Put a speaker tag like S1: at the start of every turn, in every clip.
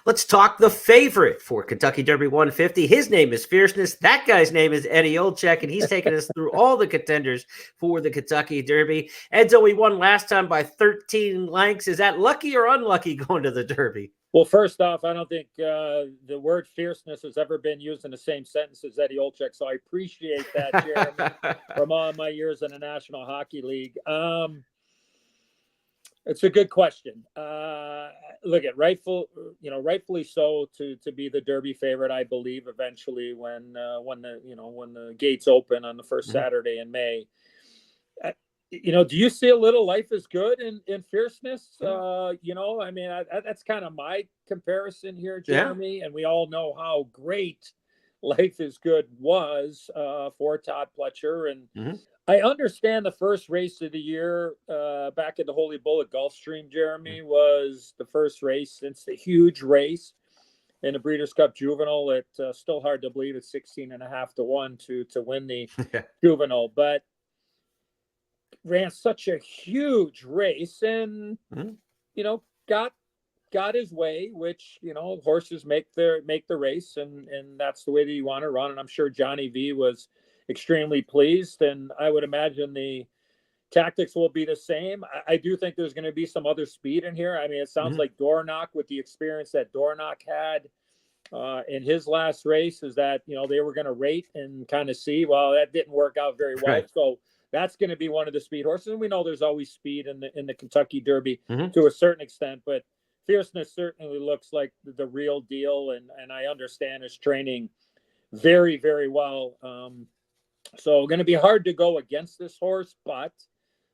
S1: Let's talk the favorite for Kentucky Derby 150. His name is Fierceness. That guy's name is Eddie Olczyk, and he's taking us through all the contenders for the Kentucky Derby. Edzo, we won last time by 13 lengths. Is that lucky or unlucky going to the Derby?
S2: Well, first off, I don't think the word fierceness has ever been used in the same sentence as Eddie Olczyk, so I appreciate that, Jeremy, from all my years in the National Hockey League. It's a good question. Look, at rightfully so to be the Derby favorite. I believe eventually when the gates open on the first Saturday in May. Do you see a little life is good in fierceness? That's kind of my comparison here, Jeremy. And we all know how great life is good was for Todd Pletcher. And I understand the first race of the year back at the Holy Bull at Gulfstream, Jeremy, was the first race since the huge race in the Breeders' Cup Juvenile. It's still hard to believe it's 16.5 to 1 to win the Juvenile, but ran such a huge race and got his way, which horses make the race, and that's the way that you want to run. And I'm sure Johnny V was extremely pleased, and I would imagine the tactics will be the same. I do think there's going to be some other speed in here. I mean, it sounds like Dornock, with the experience that Dornock had in his last race, is that they were going to rate and kind of see. Well, that didn't work out very well, so that's going to be one of the speed horses. And we know there's always speed in the Kentucky Derby to a certain extent, but Fierceness certainly looks like the real deal, and I understand is training very, very well. So going to be hard to go against this horse, but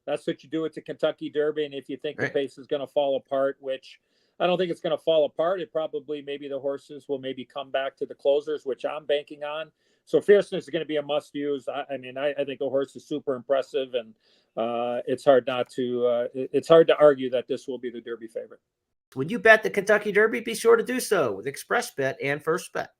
S2: that's what you do at the Kentucky Derby. And if you think the pace is going to fall apart, which I don't think it's going to fall apart, maybe the horses will maybe come back to the closers, which I'm banking on. So Fierceness is going to be a must use. I think the horse is super impressive, and it's hard to argue that this will be the Derby favorite.
S1: When you bet the Kentucky Derby, be sure to do so with Express Bet and First Bet.